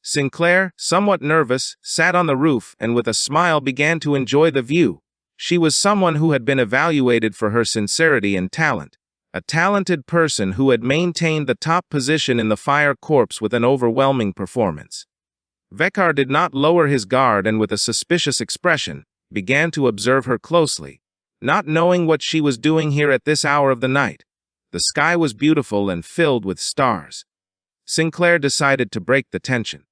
Sinclair, somewhat nervous, sat on the roof and with a smile began to enjoy the view. She was someone who had been evaluated for her sincerity and talent. A talented person who had maintained the top position in the Fire Corps with an overwhelming performance. Vekar did not lower his guard and with a suspicious expression, began to observe her closely, not knowing what she was doing here at this hour of the night. The sky was beautiful and filled with stars. Sinclair decided to break the tension.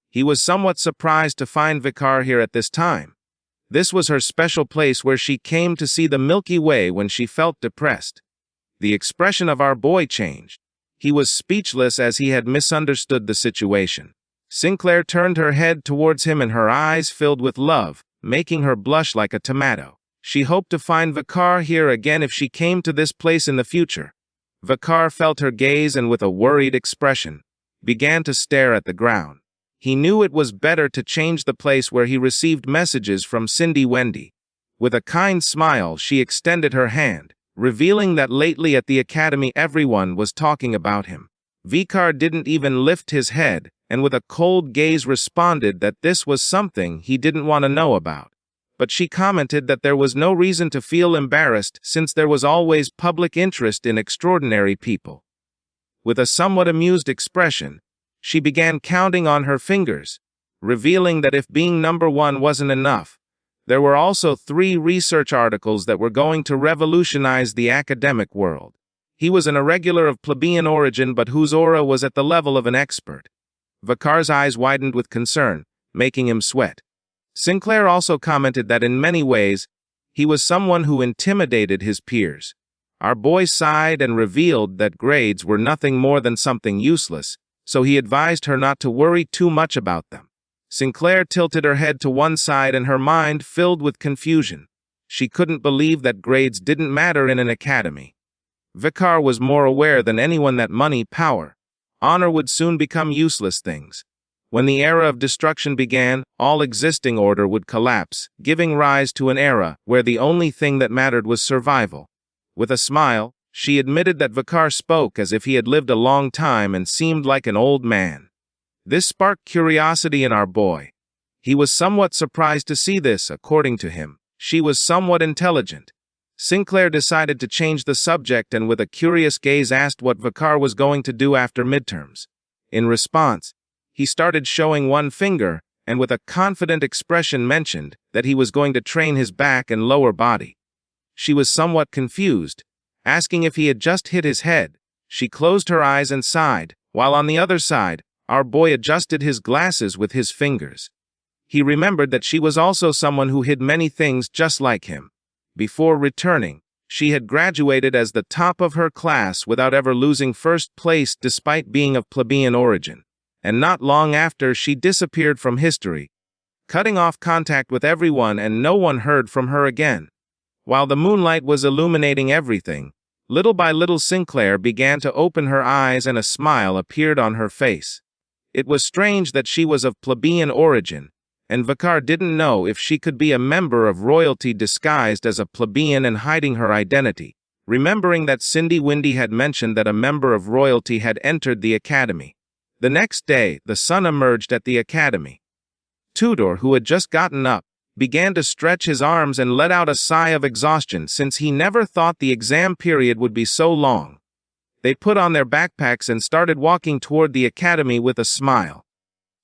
He was somewhat surprised to find Vekar here at this time. This was her special place where she came to see the Milky Way when she felt depressed. The expression of our boy changed. He was speechless as he had misunderstood the situation. Sinclair turned her head towards him and her eyes filled with love, making her blush like a tomato. She hoped to find Vekar here again if she came to this place in the future. Vekar felt her gaze and with a worried expression, began to stare at the ground. He knew it was better to change the place where he received messages from Cindy Wendy. With a kind smile, she extended her hand, revealing that lately at the academy everyone was talking about him. Vekar didn't even lift his head, and with a cold gaze responded that this was something he didn't want to know about. But she commented that there was no reason to feel embarrassed since there was always public interest in extraordinary people. With a somewhat amused expression, she began counting on her fingers, revealing that if being number one wasn't enough, there were also 3 research articles that were going to revolutionize the academic world. He was an irregular of plebeian origin but whose aura was at the level of an expert. Vekar's eyes widened with concern, making him sweat. Sinclair also commented that in many ways, he was someone who intimidated his peers. Our boy sighed and revealed that grades were nothing more than something useless, so he advised her not to worry too much about them. Sinclair tilted her head to one side and her mind filled with confusion. She couldn't believe that grades didn't matter in an academy. Vekar was more aware than anyone that money, power, honor would soon become useless things. When the era of destruction began, all existing order would collapse, giving rise to an era where the only thing that mattered was survival. With a smile, she admitted that Vekar spoke as if he had lived a long time and seemed like an old man. This sparked curiosity in our boy. He was somewhat surprised to see this, according to him. She was somewhat intelligent. Sinclair decided to change the subject and with a curious gaze asked what Vekar was going to do after midterms. In response, he started showing one finger and with a confident expression mentioned that he was going to train his back and lower body. She was somewhat confused, asking if he had just hit his head. She closed her eyes and sighed, while on the other side, our boy adjusted his glasses with his fingers. He remembered that she was also someone who hid many things just like him. Before returning, she had graduated as the top of her class without ever losing first place despite being of plebeian origin. And not long after she disappeared from history, cutting off contact with everyone and no one heard from her again. While the moonlight was illuminating everything, little by little Sinclair began to open her eyes and a smile appeared on her face. It was strange that she was of plebeian origin, and Vekar didn't know if she could be a member of royalty disguised as a plebeian and hiding her identity, remembering that Cindy Wendy had mentioned that a member of royalty had entered the academy. The next day, the sun emerged at the academy. Tudor, who had just gotten up, began to stretch his arms and let out a sigh of exhaustion since he never thought the exam period would be so long. They put on their backpacks and started walking toward the academy with a smile.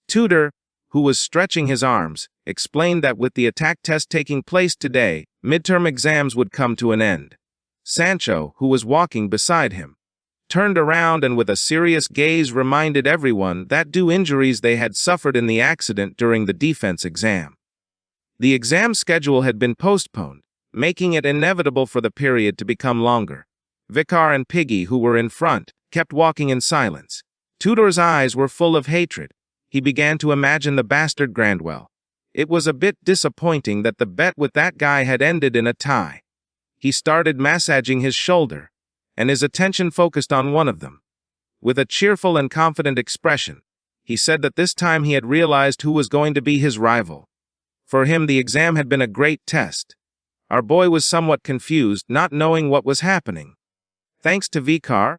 Tudor, who was stretching his arms, explained that with the attack test taking place today, midterm exams would come to an end. Sancho, who was walking beside him, turned around and with a serious gaze reminded everyone that due injuries they had suffered in the accident during the defense exam. The exam schedule had been postponed, making it inevitable for the period to become longer. Vekar and Piggy, who were in front, kept walking in silence. Tudor's eyes were full of hatred. He began to imagine the bastard Grandwell. It was a bit disappointing that the bet with that guy had ended in a tie. He started massaging his shoulder, and his attention focused on one of them. With a cheerful and confident expression, he said that this time he had realized who was going to be his rival. For him, the exam had been a great test. Our boy was somewhat confused, not knowing what was happening. Thanks to Vekar,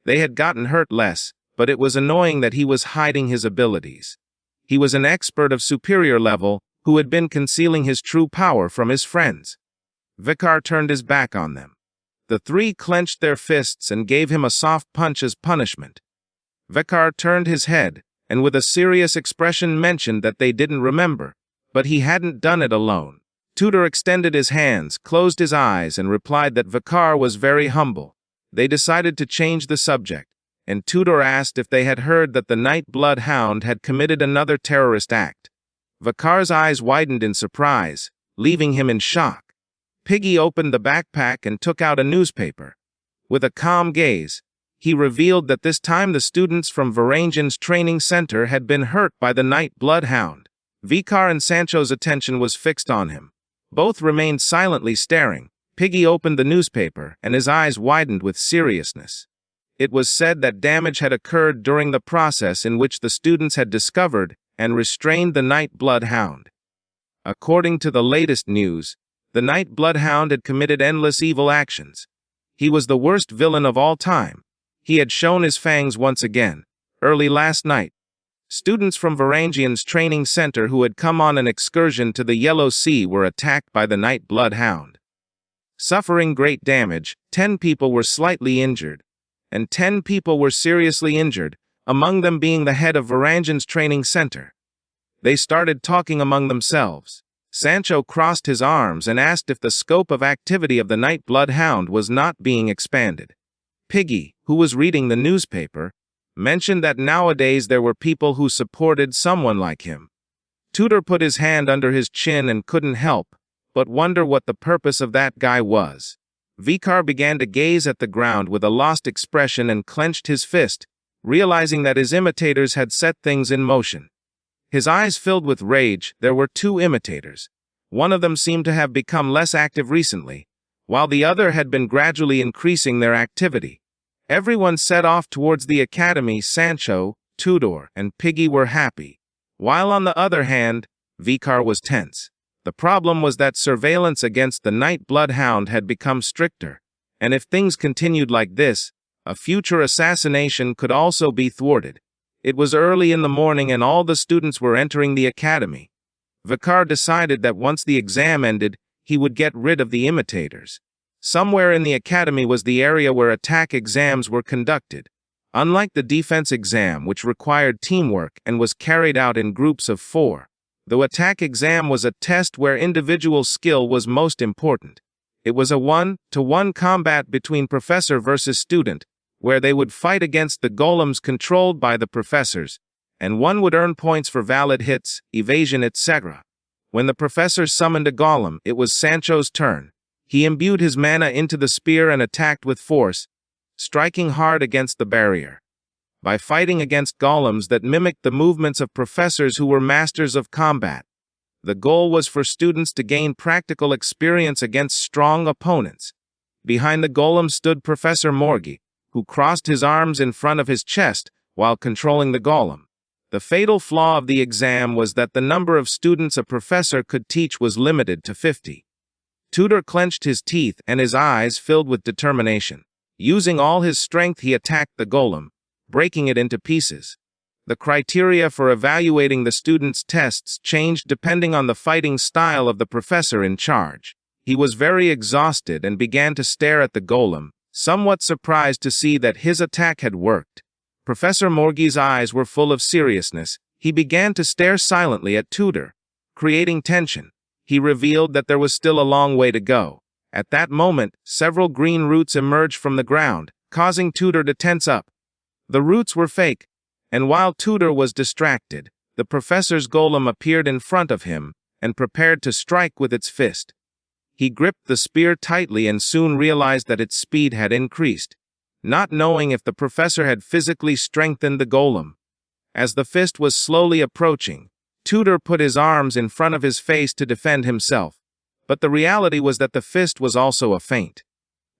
they had gotten hurt less, but it was annoying that he was hiding his abilities. He was an expert of superior level who had been concealing his true power from his friends. Vikar turned his back on them. The three clenched their fists and gave him a soft punch as punishment. Vikar turned his head, and with a serious expression mentioned that they didn't remember, but he hadn't done it alone. Tudor extended his hands, closed his eyes, and replied that Vikar was very humble. They decided to change the subject, and Tudor asked if they had heard that the Nightblood Hound had committed another terrorist act. Vikar's eyes widened in surprise, leaving him in shock. Piggy opened the backpack and took out a newspaper. With a calm gaze, he revealed that this time the students from Varangian's training center had been hurt by the Nightblood Hound. Vikar and Sancho's attention was fixed on him. Both remained silently staring. Piggy opened the newspaper, and his eyes widened with seriousness. It was said that damage had occurred during the process in which the students had discovered and restrained the Nightblood Hound. According to the latest news, the Nightblood Hound had committed endless evil actions. He was the worst villain of all time. He had shown his fangs once again. Early last night, students from Varangian's training center who had come on an excursion to the Yellow Sea were attacked by the Nightblood Hound. Suffering great damage, 10 people were slightly injured, and 10 people were seriously injured, among them being the head of Varangian's training center. They started talking among themselves. Sancho crossed his arms and asked if the scope of activity of the Nightblood Hound was not being expanded. Piggy, who was reading the newspaper, mentioned that nowadays there were people who supported someone like him. Tudor put his hand under his chin and couldn't help but wonder what the purpose of that guy was. Vikar began to gaze at the ground with a lost expression and clenched his fist, realizing that his imitators had set things in motion. His eyes filled with rage. There were 2 imitators. One of them seemed to have become less active recently, while the other had been gradually increasing their activity. Everyone set off towards the academy. Sancho, Tudor, and Piggy were happy, while on the other hand, Vikar was tense. The problem was that surveillance against the Nightblood Hound had become stricter, and if things continued like this, a future assassination could also be thwarted. It was early in the morning and all the students were entering the academy. Vikar decided that once the exam ended, he would get rid of the imitators. Somewhere in the academy was the area where attack exams were conducted. Unlike the defense exam, which required teamwork and was carried out in groups of 4, the attack exam was a test where individual skill was most important. It was a 1-to-1 combat between professor versus student, where they would fight against the golems controlled by the professors, and one would earn points for valid hits, evasion, etc. When the professor summoned a golem, it was Sancho's turn. He imbued his mana into the spear and attacked with force, striking hard against the barrier. By fighting against golems that mimicked the movements of professors who were masters of combat, the goal was for students to gain practical experience against strong opponents. Behind the golem stood Professor Morgi, who crossed his arms in front of his chest while controlling the golem. The fatal flaw of the exam was that the number of students a professor could teach was limited to 50. Tudor clenched his teeth and his eyes filled with determination. Using all his strength, he attacked the golem, breaking it into pieces. The criteria for evaluating the students' tests changed depending on the fighting style of the professor in charge. He was very exhausted and began to stare at the golem, somewhat surprised to see that his attack had worked. Professor Morgi's eyes were full of seriousness. He began to stare silently at Tudor, creating tension. He revealed that there was still a long way to go. At that moment, several green roots emerged from the ground, causing Tudor to tense up. The roots were fake, and while Tudor was distracted, the professor's golem appeared in front of him and prepared to strike with its fist. He gripped the spear tightly and soon realized that its speed had increased, not knowing if the professor had physically strengthened the golem. As the fist was slowly approaching, Tudor put his arms in front of his face to defend himself, but the reality was that the fist was also a feint.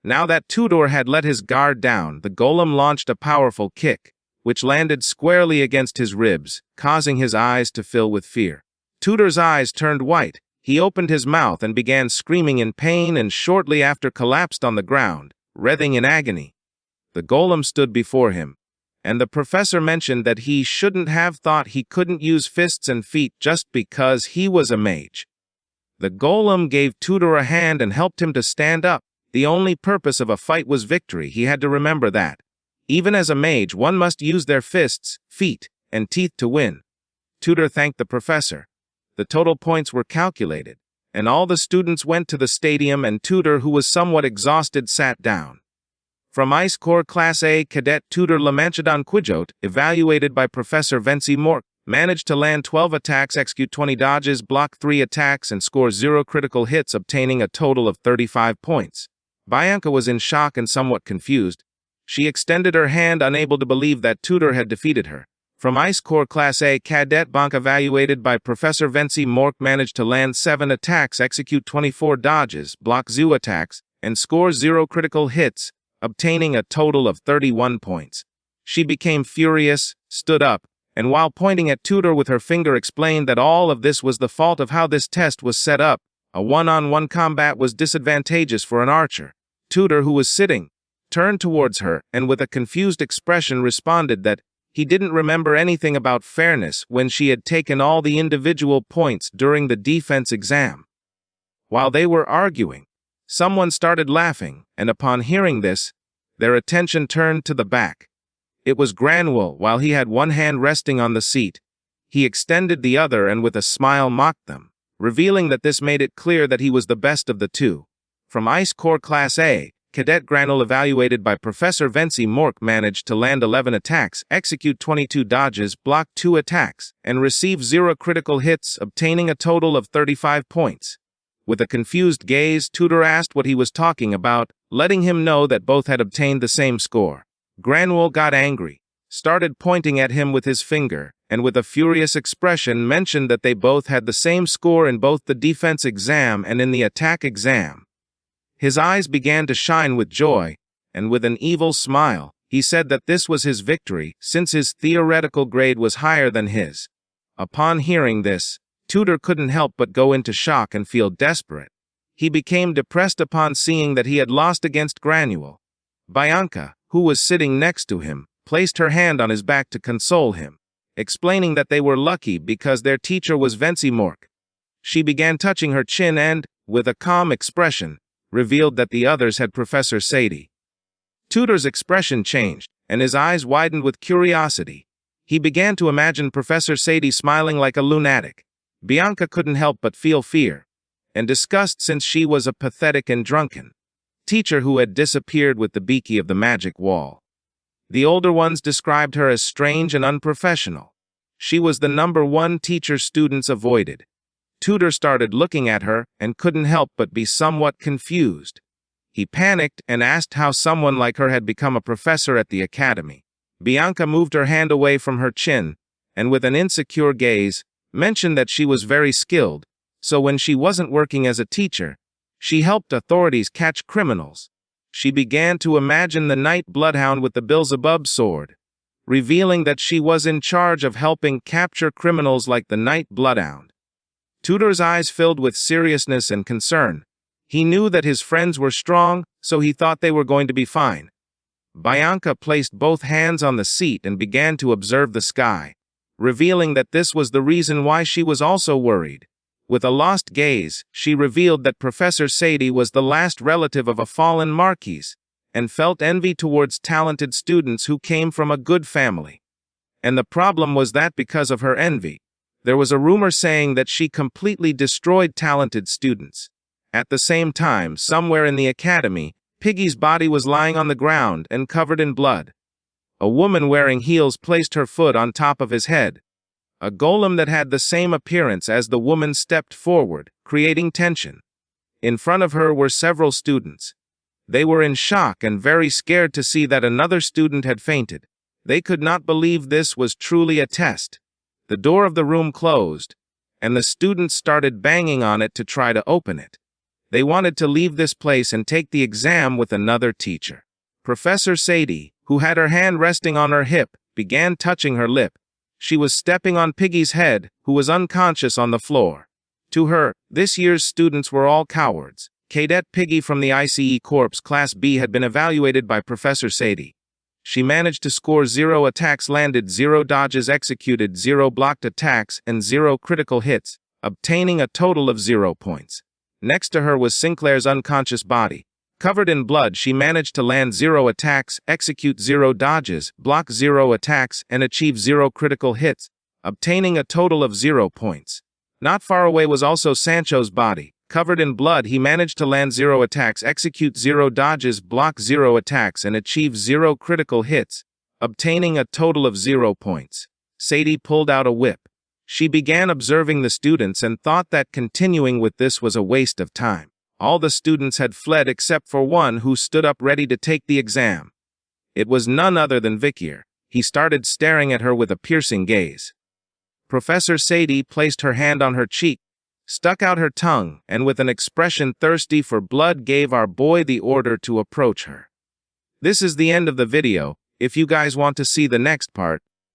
Now that Tudor had let his guard down, the golem launched a powerful kick, which landed squarely against his ribs, causing his eyes to fill with fear. Tudor's eyes turned white. He opened his mouth and began screaming in pain and shortly after collapsed on the ground, writhing in agony. The golem stood before him, and the professor mentioned that he shouldn't have thought he couldn't use fists and feet just because he was a mage. The golem gave Tutor a hand and helped him to stand up. The only purpose of a fight was victory. He had to remember that. Even as a mage, one must use their fists, feet, and teeth to win. Tutor thanked the professor. The total points were calculated, and all the students went to the stadium, and Tutor, who was somewhat exhausted, sat down. From Ice Corps Class A, Cadet Tutor Lamanchodon Quijot, evaluated by Professor Venci Mork, managed to land 12 attacks, execute 20 dodges, block 3 attacks, and score 0 critical hits, obtaining a total of 35 points. Bianca was in shock and somewhat confused. She extended her hand, unable to believe that Tutor had defeated her. From Ice Corps Class A, Cadet Bank, evaluated by Professor Venci Mork, managed to land 7 attacks, execute 24 dodges, block 0 attacks, and score 0 critical hits, obtaining a total of 31 points. She became furious, stood up, and while pointing at Tutor with her finger, explained that all of this was the fault of how this test was set up. A one-on-one combat was disadvantageous for an archer. Tutor, who was sitting, turned towards her and with a confused expression responded that he didn't remember anything about fairness when she had taken all the individual points during the defense exam. While they were arguing, someone started laughing, and upon hearing this, their attention turned to the back. It was Granwell. While he had one hand resting on the seat, he extended the other and with a smile mocked them, revealing that this made it clear that he was the best of the two. From Ice Corps Class A, Cadet Granwell, evaluated by Professor Venci Mork, managed to land 11 attacks, execute 22 dodges, block 2 attacks, and receive 0 critical hits, obtaining a total of 35 points. With a confused gaze, Tutor asked what he was talking about, letting him know that both had obtained the same score. Granwell got angry, started pointing at him with his finger, and with a furious expression mentioned that they both had the same score in both the defense exam and in the attack exam. His eyes began to shine with joy, and with an evil smile, he said that this was his victory, since his theoretical grade was higher than his. Upon hearing this, Tutor couldn't help but go into shock and feel desperate. He became depressed upon seeing that he had lost against Granwell. Bianca, who was sitting next to him, placed her hand on his back to console him, explaining that they were lucky because their teacher was Venci Mork. She began touching her chin and, with a calm expression, revealed that the others had Professor Sadie. Tutor's expression changed, and his eyes widened with curiosity. He began to imagine Professor Sadie smiling like a lunatic. Bianca couldn't help but feel fear and disgust, since she was a pathetic and drunken teacher who had disappeared with the Beaky of the magic wall. The older ones described her as strange and unprofessional. She was the #1 teacher students avoided. Tutor started looking at her and couldn't help but be somewhat confused. He panicked and asked how someone like her had become a professor at the academy. Bianca moved her hand away from her chin, and with an insecure gaze, mentioned that she was very skilled, so when she wasn't working as a teacher, she helped authorities catch criminals. She began to imagine the Night Bloodhound with the Beelzebub sword, revealing that she was in charge of helping capture criminals like the Night Bloodhound. Tutor's eyes filled with seriousness and concern. He knew that his friends were strong, so he thought they were going to be fine. Bianca placed both hands on the seat and began to observe the sky, revealing that this was the reason why she was also worried. With a lost gaze, she revealed that Professor Sadie was the last relative of a fallen marquis, and felt envy towards talented students who came from a good family. And the problem was that because of her envy, there was a rumor saying that she completely destroyed talented students. At the same time, somewhere in the academy, Piggy's body was lying on the ground and covered in blood. A woman wearing heels placed her foot on top of his head. A golem that had the same appearance as the woman stepped forward, creating tension. In front of her were several students. They were in shock and very scared to see that another student had fainted. They could not believe this was truly a test. The door of the room closed, and the students started banging on it to try to open it. They wanted to leave this place and take the exam with another teacher. Professor Sadie, who had her hand resting on her hip, began touching her lip. She was stepping on Piggy's head, who was unconscious on the floor. To her, this year's students were all cowards. Cadet Piggy from the ICE Corps Class B had been evaluated by Professor Sadie. She managed to score 0 attacks landed, 0 dodges executed, 0 blocked attacks, and 0 critical hits, obtaining a total of 0 points. Next to her was Sinclair's unconscious body. Covered in blood, she managed to land 0 attacks, execute 0 dodges, block 0 attacks, and achieve 0 critical hits, obtaining a total of 0 points. Not far away was also Sancho's body. Covered in blood, he managed to land 0 attacks, execute 0 dodges, block 0 attacks, and achieve 0 critical hits, obtaining a total of 0 points. Sadie pulled out a whip. She began observing the students and thought that continuing with this was a waste of time. All the students had fled except for one who stood up ready to take the exam. It was none other than Vikier. He started staring at her with a piercing gaze. Professor Sadie placed her hand on her cheek, stuck out her tongue, and with an expression thirsty for blood gave our boy the order to approach her. This is the end of the video. If you guys want to see the next part,